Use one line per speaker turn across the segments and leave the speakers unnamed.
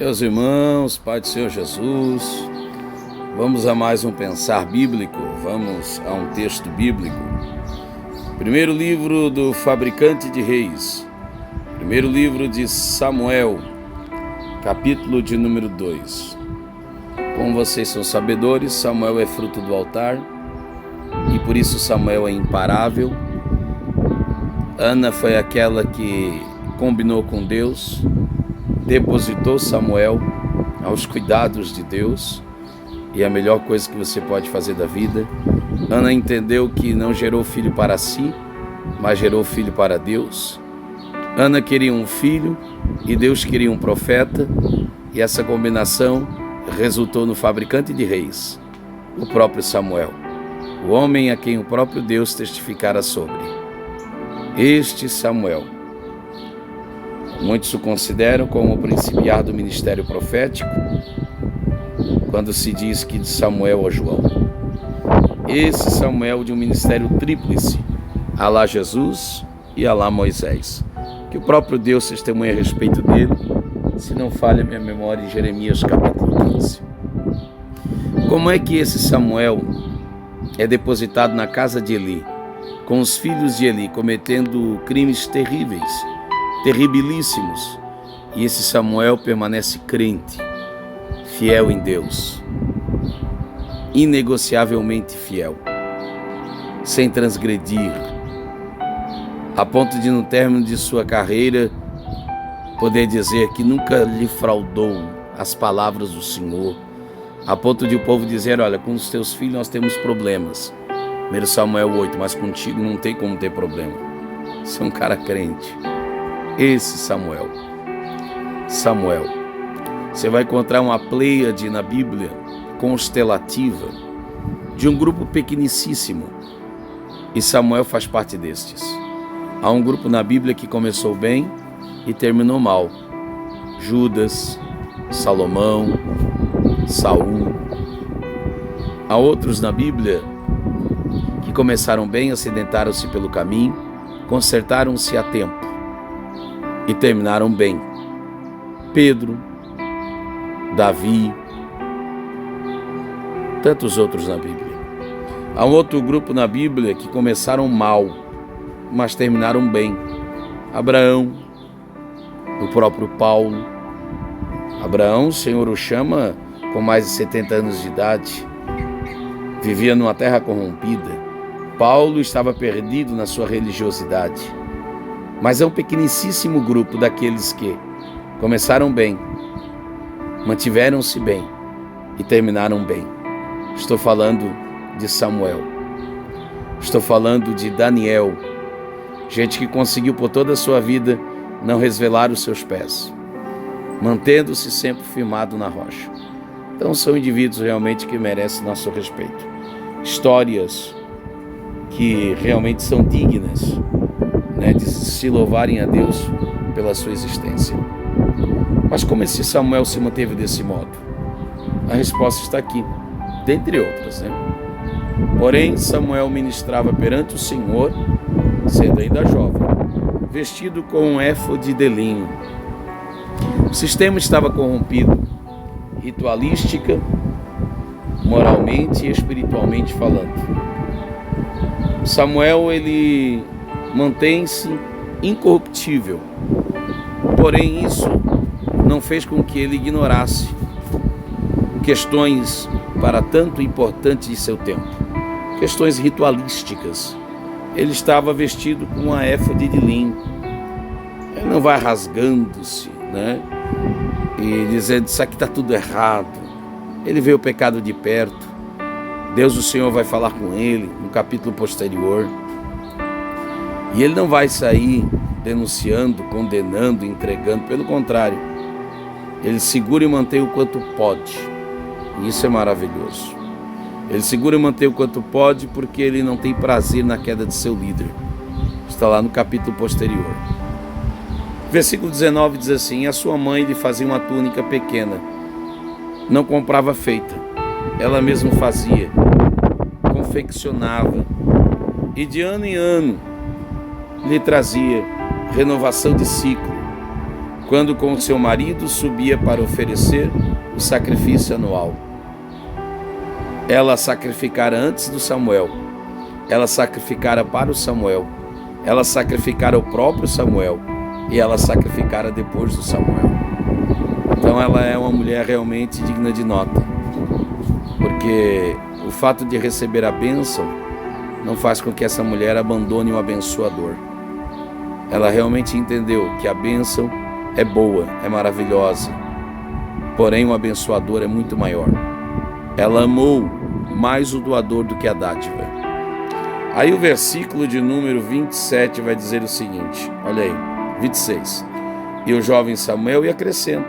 Meus irmãos, Pai do Senhor Jesus, vamos a mais um Pensar Bíblico, vamos a um texto bíblico. Primeiro livro do Fabricante de Reis, primeiro livro de Samuel, capítulo de número 2. Como vocês são sabedores, Samuel é fruto do altar e por isso Samuel é imparável. Ana foi aquela que combinou com Deus, depositou Samuel aos cuidados de Deus, e a melhor coisa que você pode fazer da vida. Ana entendeu que não gerou filho para si, mas gerou filho para Deus. Ana queria um filho e Deus queria um profeta, e essa combinação resultou no fabricante de reis, o próprio Samuel, o homem a quem o próprio Deus testificara sobre. Este Samuel, muitos o consideram como o principiar do ministério profético, quando se diz que de Samuel a João. Esse Samuel de um ministério tríplice, alá Jesus e alá Moisés, que o próprio Deus testemunha a respeito dele, se não falha a minha memória, em Jeremias capítulo 15. Como é que esse Samuel é depositado na casa de Eli, com os filhos de Eli cometendo crimes terríveis, terribilíssimos, e esse Samuel permanece crente, fiel em Deus, inegociavelmente fiel, sem transgredir, a ponto de no término de sua carreira poder dizer que nunca lhe fraudou as palavras do Senhor, a ponto de o povo dizer: olha, com os teus filhos nós temos problemas, 1 Samuel 8, mas contigo não tem como ter problema. Você é um cara crente. Esse Samuel, você vai encontrar uma pleiade na Bíblia constelativa de um grupo pequenicíssimo, e Samuel faz parte destes. Há um grupo na Bíblia que começou bem e terminou mal: Judas, Salomão, Saul. Há outros na Bíblia que começaram bem, acidentaram-se pelo caminho, consertaram-se a tempo e terminaram bem: Pedro, Davi, tantos outros na Bíblia. Há um outro grupo na Bíblia que começaram mal, mas terminaram bem: Abraão, o próprio Paulo. Abraão, o Senhor o chama com mais de 70 anos de idade, vivia numa terra corrompida. Paulo estava perdido na sua religiosidade. Mas é um pequenicíssimo grupo daqueles que começaram bem, mantiveram-se bem e terminaram bem. Estou falando de Samuel, estou falando de Daniel, gente que conseguiu por toda a sua vida não resvalar os seus pés, mantendo-se sempre firmado na rocha. Então são indivíduos realmente que merecem nosso respeito, histórias que realmente são dignas, de se louvarem a Deus pela sua existência. Mas como esse Samuel se manteve desse modo? A resposta está aqui, dentre outras. Porém, Samuel ministrava perante o Senhor, sendo ainda jovem, vestido com um éfode de linho. O sistema estava corrompido, ritualística, moralmente e espiritualmente falando. Samuel, ele mantém-se incorruptível, porém isso não fez com que ele ignorasse questões para tanto importantes de seu tempo, questões ritualísticas. Ele estava vestido com uma éfode de linho. Ele não vai rasgando-se, e dizendo: isso aqui está tudo errado. Ele vê o pecado de perto. Deus, o Senhor, vai falar com ele no capítulo posterior. E ele não vai sair denunciando, condenando, entregando. Pelo contrário, ele segura e mantém o quanto pode. E isso é maravilhoso. Ele segura e mantém o quanto pode porque ele não tem prazer na queda de seu líder. Está lá no capítulo posterior. Versículo 19 diz assim: a sua mãe lhe fazia uma túnica pequena, não comprava feita, ela mesma fazia, confeccionava, e de ano em ano lhe trazia renovação de ciclo, quando com seu marido subia para oferecer o sacrifício anual. Ela sacrificara antes do Samuel, ela sacrificara para o Samuel, ela sacrificara o próprio Samuel e ela sacrificara depois do Samuel. Então ela é uma mulher realmente digna de nota, porque o fato de receber a bênção não faz com que essa mulher abandone o abençoador. Ela realmente entendeu que a bênção é boa, é maravilhosa, porém o abençoador é muito maior. Ela amou mais o doador do que a dádiva. Aí o versículo de número 27 vai dizer o seguinte, olha aí, 26. E o jovem Samuel ia crescendo,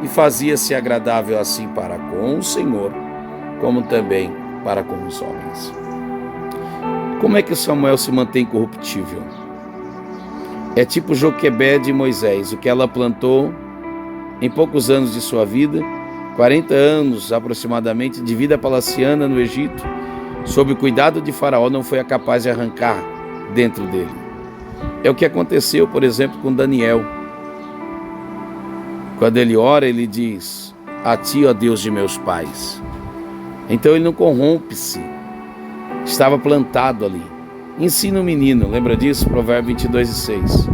e fazia-se agradável assim para com o Senhor, como também para com os homens. Como é que o Samuel se mantém corruptível? É tipo Joquebede e Moisés, o que ela plantou em poucos anos de sua vida, 40 anos aproximadamente de vida palaciana no Egito, sob o cuidado de Faraó, não foi capaz de arrancar dentro dele. É o que aconteceu, por exemplo, com Daniel. Quando ele ora, ele diz: a ti, ó Deus de meus pais. Então ele não corrompe-se, estava plantado ali. Ensina o menino, lembra disso? Provérbio 22:6.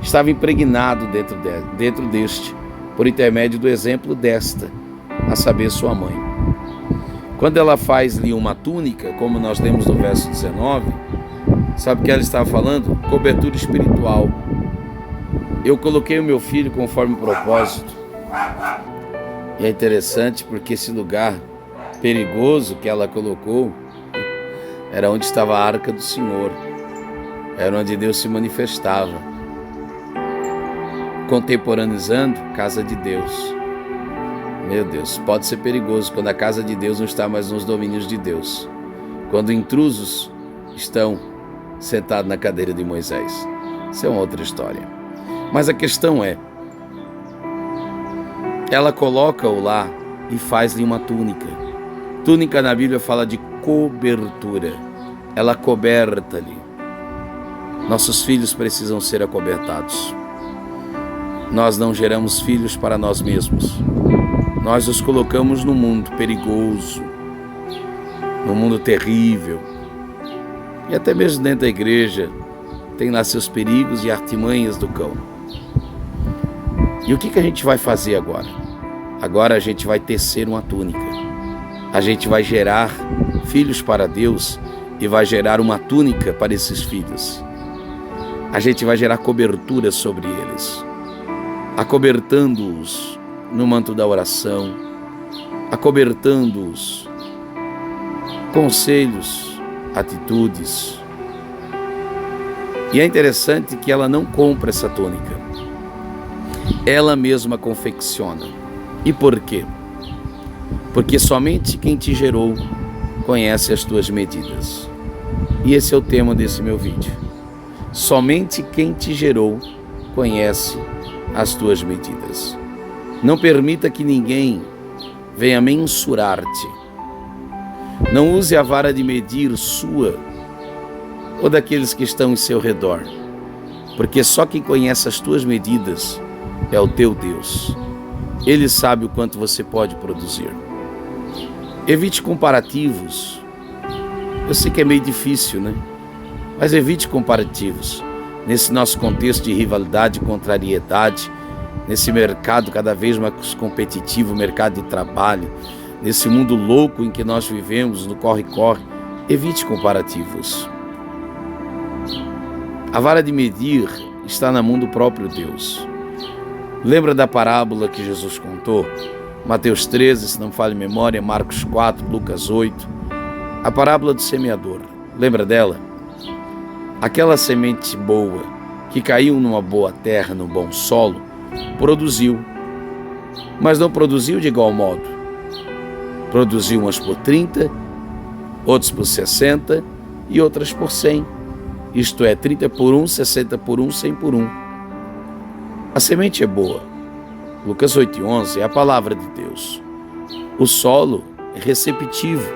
Estava impregnado dentro deste, por intermédio do exemplo desta, a saber, sua mãe. Quando ela faz-lhe uma túnica, como nós lemos no verso 19, sabe o que ela estava falando? Cobertura espiritual. Eu coloquei o meu filho conforme o propósito. E é interessante porque esse lugar perigoso que ela colocou era onde estava a arca do Senhor, era onde Deus se manifestava, contemporaneizando casa de Deus. Meu Deus, pode ser perigoso quando a casa de Deus não está mais nos domínios de Deus, quando intrusos estão sentados na cadeira de Moisés. Isso é uma outra história. Mas a questão é, ela coloca-o lá e faz-lhe uma túnica. Túnica na Bíblia fala de cobertura. Ela coberta-lhe. Nossos filhos precisam ser acobertados. Nós não geramos filhos para nós mesmos. Nós os colocamos no mundo perigoso, no mundo terrível. E até mesmo dentro da igreja tem lá seus perigos e artimanhas do cão. E o que a gente vai fazer agora? Agora a gente vai tecer uma túnica. A gente vai gerar filhos para Deus e vai gerar uma túnica para esses filhos. A gente vai gerar cobertura sobre eles, acobertando-os no manto da oração, acobertando-os conselhos, atitudes. E é interessante que ela não compra essa túnica. Ela mesma confecciona. E por quê? Porque somente quem te gerou conhece as tuas medidas. E esse é o tema desse meu vídeo. Somente quem te gerou conhece as tuas medidas. Não permita que ninguém venha mensurar-te. Não use a vara de medir sua ou daqueles que estão em seu redor, porque só quem conhece as tuas medidas é o teu Deus. Ele sabe o quanto você pode produzir. Evite comparativos. Eu sei que é meio difícil, né? Mas evite comparativos. Nesse nosso contexto de rivalidade e contrariedade, nesse mercado cada vez mais competitivo, mercado de trabalho, nesse mundo louco em que nós vivemos, no corre-corre, evite comparativos. A vara de medir está na mão do próprio Deus. Lembra da parábola que Jesus contou? Mateus 13, se não falha a memória, Marcos 4, Lucas 8. A parábola do semeador. Lembra dela? Aquela semente boa que caiu numa boa terra, num bom solo, produziu. Mas não produziu de igual modo. Produziu umas por 30, outras por 60 e outras por 100. Isto é, 30 por 1, 60 por 1, 100 por 1. A semente é boa. Lucas 8:11 é a palavra de Deus. O solo é receptivo,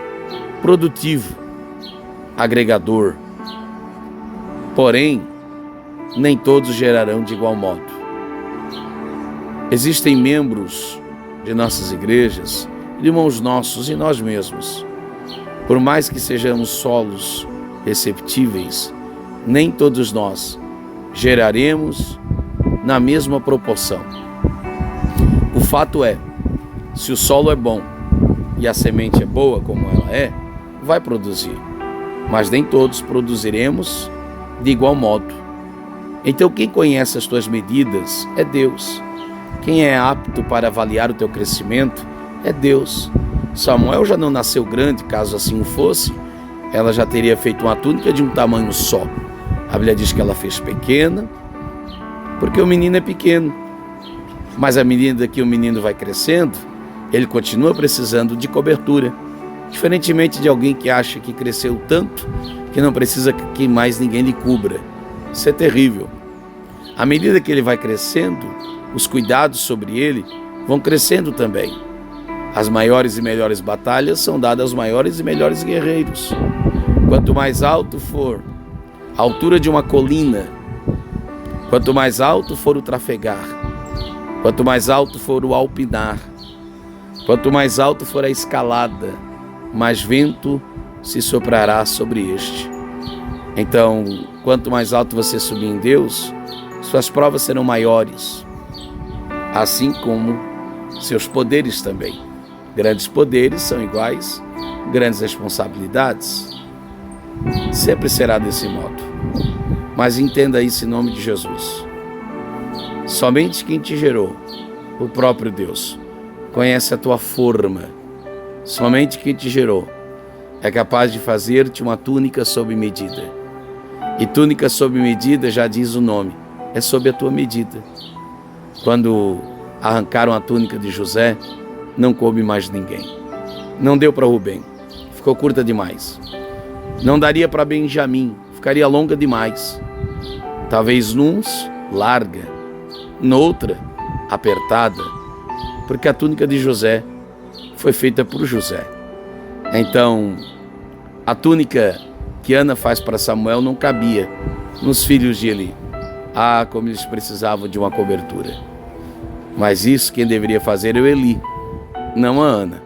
produtivo, agregador. Porém, nem todos gerarão de igual modo. Existem membros de nossas igrejas, irmãos nossos e nós mesmos. Por mais que sejamos solos receptíveis, nem todos nós geraremos na mesma proporção. O fato é, se o solo é bom e a semente é boa como ela é, vai produzir. Mas nem todos produziremos de igual modo. Então quem conhece as tuas medidas é Deus. Quem é apto para avaliar o teu crescimento é Deus. Samuel já não nasceu grande, caso assim o fosse, ela já teria feito uma túnica de um tamanho só. A Bíblia diz que ela fez pequena, porque o menino é pequeno. Mas à medida que o menino vai crescendo, ele continua precisando de cobertura. Diferentemente de alguém que acha que cresceu tanto que não precisa que mais ninguém lhe cubra. Isso é terrível. À medida que ele vai crescendo, os cuidados sobre ele vão crescendo também. As maiores e melhores batalhas são dadas aos maiores e melhores guerreiros. Quanto mais alto for a altura de uma colina, quanto mais alto for o trafegar, quanto mais alto for o alpinar, quanto mais alto for a escalada, mais vento se soprará sobre este. Então, quanto mais alto você subir em Deus, suas provas serão maiores, assim como seus poderes também. Grandes poderes são iguais a grandes responsabilidades. Sempre será desse modo. Mas entenda isso em nome de Jesus. Somente quem te gerou, o próprio Deus, conhece a tua forma. Somente quem te gerou é capaz de fazer-te uma túnica sob medida. E túnica sob medida, já diz o nome, é sob a tua medida. Quando arrancaram a túnica de José, não coube mais ninguém. Não deu para Rubem, ficou curta demais. Não daria para Benjamim, ficaria longa demais. Talvez nuns, larga, noutra, apertada, porque a túnica de José foi feita por José. Então, a túnica que Ana faz para Samuel não cabia nos filhos de Eli. Ah, como eles precisavam de uma cobertura. Mas isso quem deveria fazer é o Eli, não a Ana.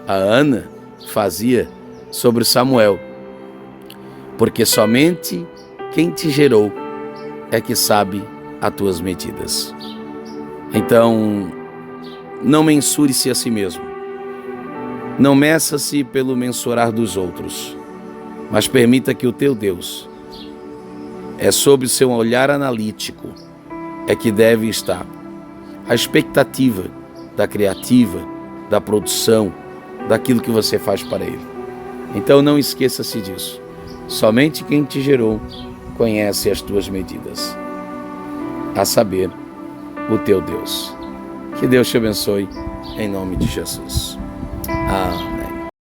A Ana fazia sobre Samuel, porque somente quem te gerou é que sabe as tuas medidas. Então, não mensure-se a si mesmo. Não meça-se pelo mensurar dos outros, mas permita que o teu Deus, sob o seu olhar analítico, é que deve estar a expectativa da criativa, da produção, daquilo que você faz para Ele. Então não esqueça-se disso. Somente quem te gerou conhece as tuas medidas, a saber, o teu Deus. Que Deus te abençoe, em nome de Jesus. Amém.